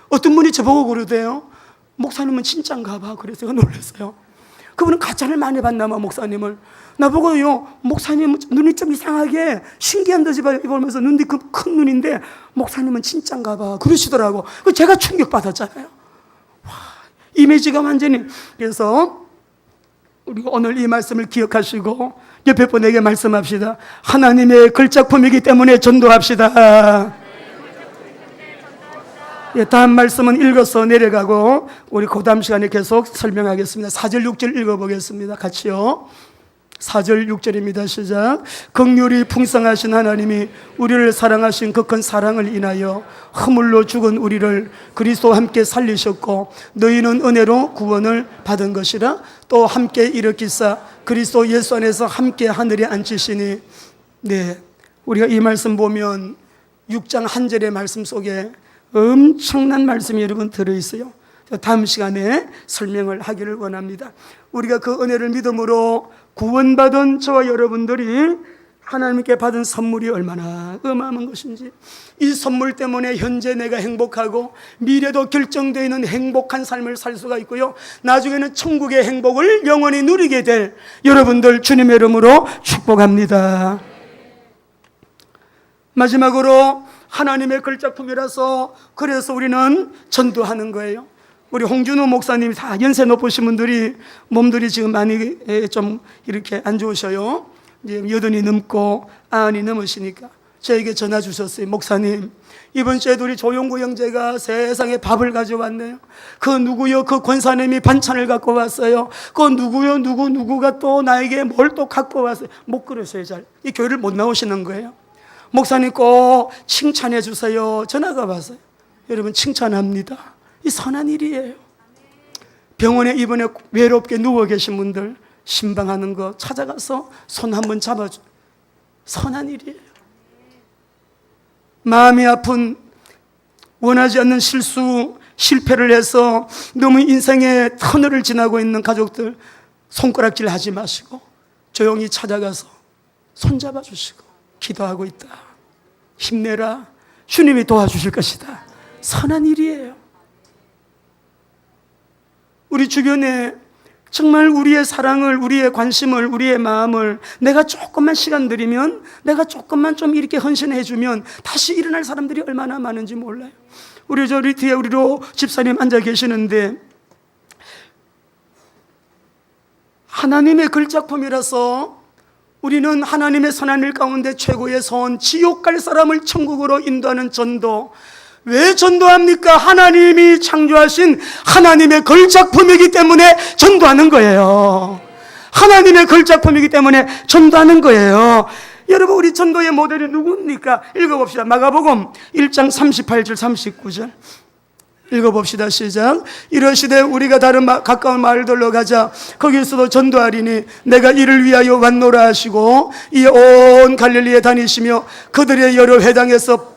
어떤 분이 저보고 그러대요. 목사님은 진짜인가 봐. 그래서 제가 놀랐어요. 그분은 가짜를 많이 봤나봐, 목사님을. 나보고요, 목사님 눈이 좀 이상하게 신기한 듯이 보면서 눈이 큰 눈인데 목사님은 진짜인가 봐 그러시더라고. 제가 충격받았잖아요. 와, 이미지가 완전히. 그래서 우리가 오늘 이 말씀을 기억하시고 옆에 분에게 말씀합시다. 하나님의 걸작품이기 때문에 전도합시다. 예, 다음 말씀은 읽어서 내려가고 우리 그 다음 시간에 계속 설명하겠습니다. 4절 6절 읽어보겠습니다. 같이요. 4절 6절입니다. 시작. 긍휼이 풍성하신 하나님이 우리를 사랑하신 그 큰 사랑을 인하여 허물로 죽은 우리를 그리스도와 함께 살리셨고 너희는 은혜로 구원을 받은 것이라. 또 함께 일으키사 그리스도 예수 안에서 함께 하늘에 앉히시니. 네, 우리가 이 말씀 보면 6장 한 절의 말씀 속에 엄청난 말씀이 여러분 들어있어요. 다음 시간에 설명을 하기를 원합니다. 우리가 그 은혜를 믿음으로 구원받은 저와 여러분들이 하나님께 받은 선물이 얼마나 어마어마한 것인지, 이 선물 때문에 현재 내가 행복하고 미래도 결정되어 있는 행복한 삶을 살 수가 있고요, 나중에는 천국의 행복을 영원히 누리게 될 여러분들 주님의 이름으로 축복합니다. 마지막으로 하나님의 걸작품이라서 그래서 우리는 전도하는 거예요. 우리 홍준호 목사님 다 연세 높으신 분들이 몸들이 지금 많이 좀 이렇게 안 좋으셔요. 이제 80이 넘고 90이 넘으시니까 저에게 전화 주셨어요. 목사님, 이번 주에도 우리 조용구 형제가 세상에 밥을 가져왔네요. 그 누구요? 그 권사님이 반찬을 갖고 왔어요. 그 누구요? 누구가 또 나에게 뭘 또 갖고 왔어요. 못 그러세요. 잘 이 교회를 못 나오시는 거예요. 목사님 꼭 칭찬해 주세요. 전화가 왔어요. 여러분 칭찬합니다. 이 선한 일이에요. 병원에 입원해 외롭게 누워 계신 분들 신방하는 거 찾아가서 손 한번 잡아줘. 선한 일이에요. 마음이 아픈, 원하지 않는 실패를 해서 너무 인생의 터널을 지나고 있는 가족들 손가락질 하지 마시고 조용히 찾아가서 손잡아 주시고 기도하고 있다. 힘내라. 주님이 도와주실 것이다. 선한 일이에요. 우리 주변에 정말 우리의 사랑을, 우리의 관심을, 우리의 마음을 내가 조금만 시간 들이면, 내가 조금만 좀 이렇게 헌신해 주면 다시 일어날 사람들이 얼마나 많은지 몰라요. 우리 뒤에 우리로 집사님 앉아 계시는데 하나님의 걸작품이라서 우리는 하나님의 선한 일 가운데 최고의 선, 지옥 갈 사람을 천국으로 인도하는 전도. 왜 전도합니까? 하나님이 창조하신 하나님의 걸작품이기 때문에 전도하는 거예요. 하나님의 걸작품이기 때문에 전도하는 거예요. 여러분, 우리 전도의 모델이 누굽니까? 읽어봅시다. 마가복음 1장 38절 39절 읽어봅시다. 시작. 이러시되 우리가 다른 가까운 마을들로 가자. 거기서도 전도하리니 내가 이를 위하여 왔노라 하시고 이 온 갈릴리에 다니시며 그들의 여러 회당에서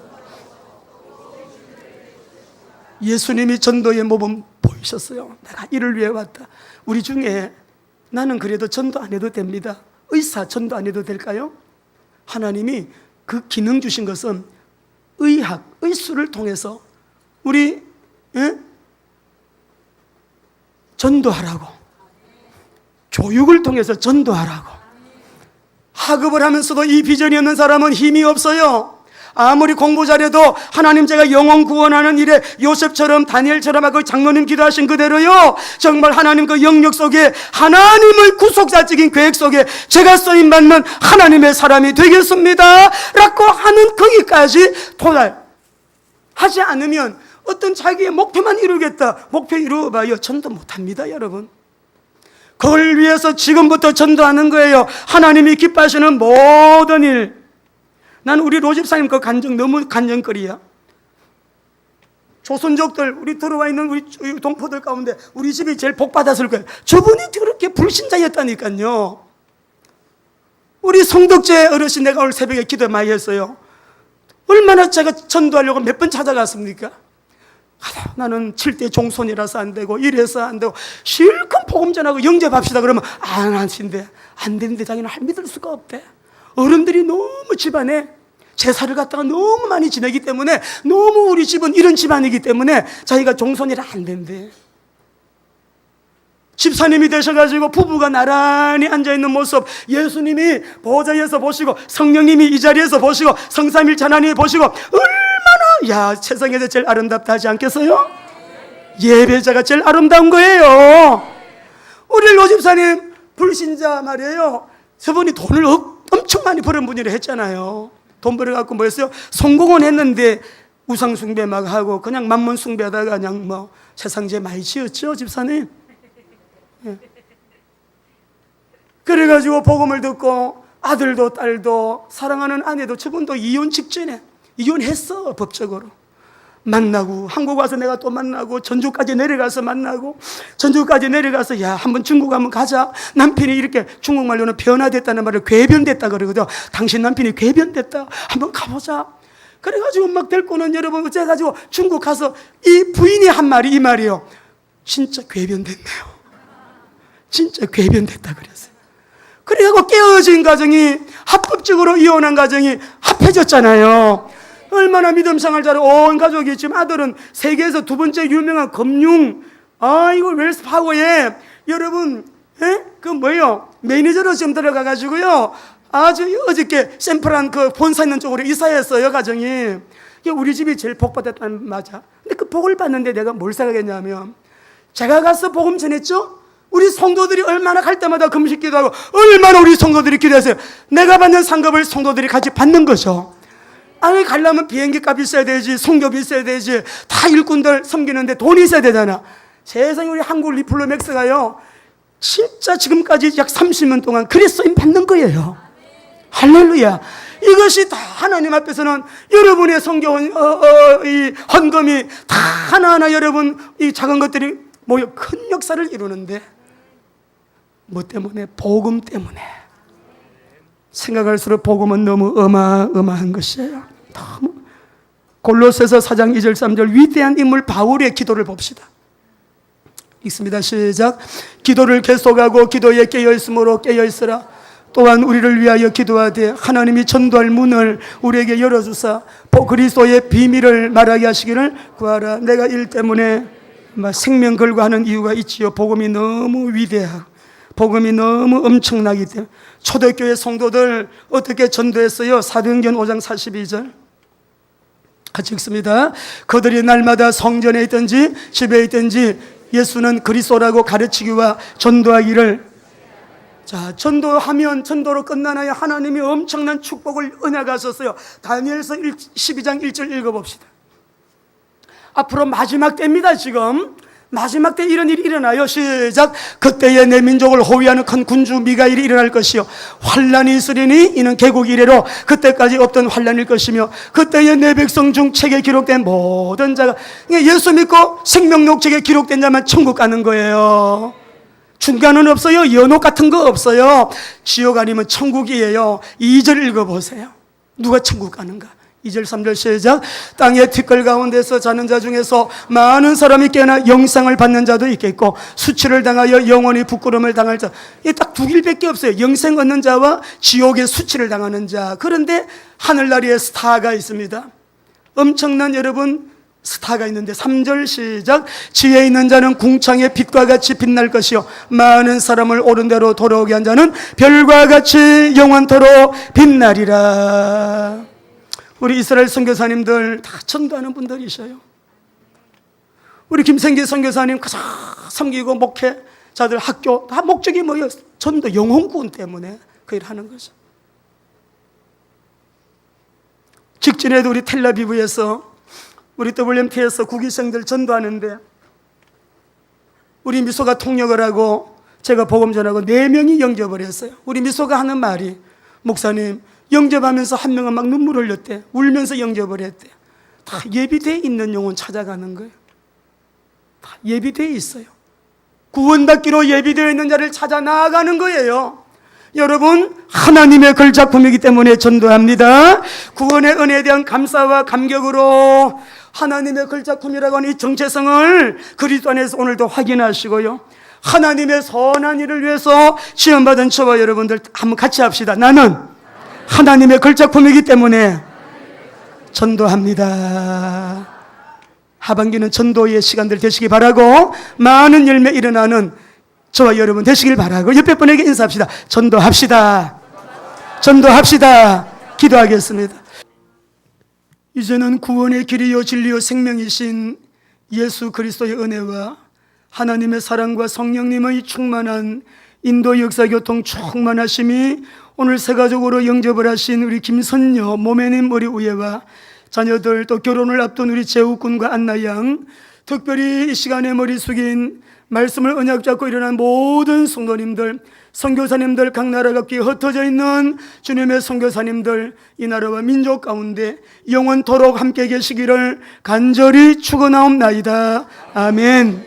예수님이 전도의 모범 보이셨어요. 내가 이를 위해 왔다. 우리 중에 나는 그래도 전도 안 해도 됩니다. 의사 전도 안 해도 될까요? 하나님이 그 기능 주신 것은 의학, 의술을 통해서 우리 전도하라고, 교육을 통해서 전도하라고. 학업을 하면서도 이 비전이 없는 사람은 힘이 없어요. 아무리 공부 잘해도 하나님, 제가 영혼 구원하는 일에 요셉처럼 다니엘처럼 하고 장로님 기도하신 그대로요, 정말 하나님 그 영역 속에 하나님의 구속사적인 계획 속에 제가 쓰임받는 하나님의 사람이 되겠습니다 라고 하는 거기까지 도달하지 않으면 어떤 자기의 목표만 이루겠다, 목표 이루어봐요, 전도 못합니다. 여러분, 그걸 위해서 지금부터 전도하는 거예요. 하나님이 기뻐하시는 모든 일. 난 우리 로집사님 그 간증 너무 간증거리야. 조선족들, 우리 들어와 있는 우리 동포들 가운데 우리 집이 제일 복 받았을 거예요. 저분이 그렇게 불신자였다니까요. 우리 성덕재 어르신, 내가 오늘 새벽에 기도 많이 했어요. 얼마나 제가 전도하려고 몇 번 찾아갔습니까? 나는 7대 종손이라서 안 되고 이래서 안 되고 실컷 복음 전하고 영접합시다 그러면 안 하신대. 안 되는데 자기는 믿을 수가 없대. 어른들이 너무 집안에 제사를 갖다가 너무 많이 지내기 때문에, 너무 우리 집은 이런 집안이기 때문에 자기가 종손이라 안 된대. 집사님이 되셔가지고 부부가 나란히 앉아있는 모습 예수님이 보좌에서 보시고, 성령님이 이 자리에서 보시고, 성삼일체 하나님이 보시고 얼마나, 야, 세상에서 제일 아름답다 하지 않겠어요? 예배자가 제일 아름다운 거예요. 우리 로집사님 불신자 말이에요. 저분이 돈을 엄청 많이 버는 분이라 했잖아요. 돈 벌어갖고 뭐 했어요? 성공은 했는데 우상숭배 막 하고 그냥 만문숭배하다가 그냥 뭐 세상죄 많이 지었죠, 집사님? 예. 그래가지고 복음을 듣고 아들도 딸도 사랑하는 아내도, 저분도 이혼 직전에 이혼했어. 법적으로 만나고, 한국 와서 내가 또 만나고, 전주까지 내려가서 만나고, 전주까지 내려가서 야, 한번 중국 한번 가자. 남편이 이렇게 중국말로는 변화됐다는 말을 궤변됐다 그러거든. 당신 남편이 궤변됐다, 한번 가보자. 그래가지고 막 데리고는, 여러분, 어째가지고 중국 가서 이 부인이 한 말이 이 말이에요. 진짜 궤변됐네요. 진짜 궤변됐다 그랬어요. 그래갖고 깨어진 가정이, 합법적으로 이혼한 가정이 합해졌잖아요. 얼마나 믿음 생활 잘하고 온 가족이, 지금 아들은 세계에서 두 번째 유명한 금융, 이거 웰스파고에, 여러분, 그 뭐예요? 매니저로 지금 들어가가지고요, 아주 어저께 샌프란 그 본사 있는 쪽으로 이사했어요, 가정이. 이게 우리 집이 제일 복 받았다는 맞아. 근데 그 복을 받는데 내가 뭘 생각했냐면, 제가 가서 복음 전했죠? 우리 성도들이 얼마나 갈 때마다 금식 기도하고, 얼마나 우리 성도들이 기도했어요. 내가 받는 상급을 성도들이 같이 받는 거죠. 아니, 가려면 비행기 값 있어야 되지, 송교비 있어야 되지, 다 일꾼들 섬기는데 돈이 있어야 되잖아. 세상에, 우리 한국 리플로맥스가요, 진짜 지금까지 약 30년 동안 그리스도인 받는 거예요. 할렐루야. 이것이 다 하나님 앞에서는 여러분의 성경, 이 헌금이 다 하나하나 여러분 이 작은 것들이 모여 큰 역사를 이루는데, 뭐 때문에? 복음 때문에. 생각할수록 복음은 너무 어마어마한 것이에요. 너무. 골로새서 4장 2절 3절 위대한 인물 바울의 기도를 봅시다. 읽습니다. 시작. 기도를 계속하고 기도에 깨어있으므로 깨어있으라. 또한 우리를 위하여 기도하되 하나님이 전도할 문을 우리에게 열어주사 그리스도의 비밀을 말하게 하시기를 구하라. 내가 일 때문에 생명 걸고 하는 이유가 있지요. 복음이 너무 위대하고 복음이 너무 엄청나기 때문에. 초대교회 성도들 어떻게 전도했어요? 사도행전 5장 42절 같이 읽습니다. 그들이 날마다 성전에 있든지 집에 있든지 예수는 그리스도라고 가르치기와 전도하기를. 자, 전도하면 전도로 끝나나요? 하나님이 엄청난 축복을 은혜가 있었어요. 다니엘서 12장 1절 읽어봅시다. 앞으로 마지막 때입니다. 지금 마지막 때 이런 일이 일어나요. 시작. 그때에 내 민족을 호위하는 큰 군주 미가엘이 일어날 것이요 환란이 있으리니 이는 개국 이래로 그때까지 없던 환란일 것이며 그때에 내 백성 중 책에 기록된 모든 자가, 예수 믿고 생명록책에 기록된 자만 천국 가는 거예요. 중간은 없어요. 연옥 같은 거 없어요. 지옥 아니면 천국이에요. 2절 읽어보세요. 누가 천국 가는가? 2절 3절 시작. 땅의 티끌 가운데서 자는 자 중에서 많은 사람이 깨어나 영생을 받는 자도 있겠고 수치를 당하여 영원히 부끄러움을 당할 자. 이게 딱 두 길밖에 없어요. 영생 얻는 자와 지옥의 수치를 당하는 자. 그런데 하늘나라에 스타가 있습니다. 엄청난 여러분 스타가 있는데 3절 시작. 지혜 있는 자는 궁창의 빛과 같이 빛날 것이요 많은 사람을 옳은 대로 돌아오게 한 자는 별과 같이 영원토록 빛나리라. 우리 이스라엘 선교사님들 다 전도하는 분들이셔요. 우리 김생기 선교사님 가장 섬기고 목회자들 학교 다 목적이 뭐예요? 전도 영혼 구원 때문에 그 일을 하는 거죠. 직전에도 우리 텔라비브에서 우리 WMT에서 국위생들 전도하는데 우리 미소가 통역을 하고 제가 복음 전하고 4명이 영접을 했어요. 우리 미소가 하는 말이 목사님 영접하면서 한 명은 막 눈물 흘렸대. 울면서 영접을 했대. 다 예비되어 있는 영혼 찾아가는 거예요. 다 예비되어 있어요. 구원받기로 예비되어 있는 자를 찾아 나아가는 거예요. 여러분 하나님의 걸작품이기 때문에 전도합니다. 구원의 은혜에 대한 감사와 감격으로 하나님의 걸작품이라고 하는 이 정체성을 그리스도 안에서 오늘도 확인하시고요. 하나님의 선한 일을 위해서 시험받은 저와 여러분들 한번 같이 합시다. 나는 하나님의 걸작품이기 때문에 전도합니다. 하반기는 전도의 시간들 되시기 바라고 많은 열매 일어나는 저와 여러분 되시길 바라고 옆에 분에게 인사합시다. 전도합시다. 전도합시다. 기도하겠습니다. 이제는 구원의 길이요 진리요 생명이신 예수 그리스도의 은혜와 하나님의 사랑과 성령님의 충만한 인도 역사교통 충만하심이 오늘 세가족으로 영접을 하신 우리 김선녀 모매님 머리 우예와 자녀들 또 결혼을 앞둔 우리 재욱군과 안나양, 특별히 이 시간에 머리 숙인 말씀을 언약 잡고 일어난 모든 성도님들, 선교사님들, 각 나라 각지에 흩어져 있는 주님의 선교사님들, 이 나라와 민족 가운데 영원토록 함께 계시기를 간절히 축원하옵나이다. 아멘.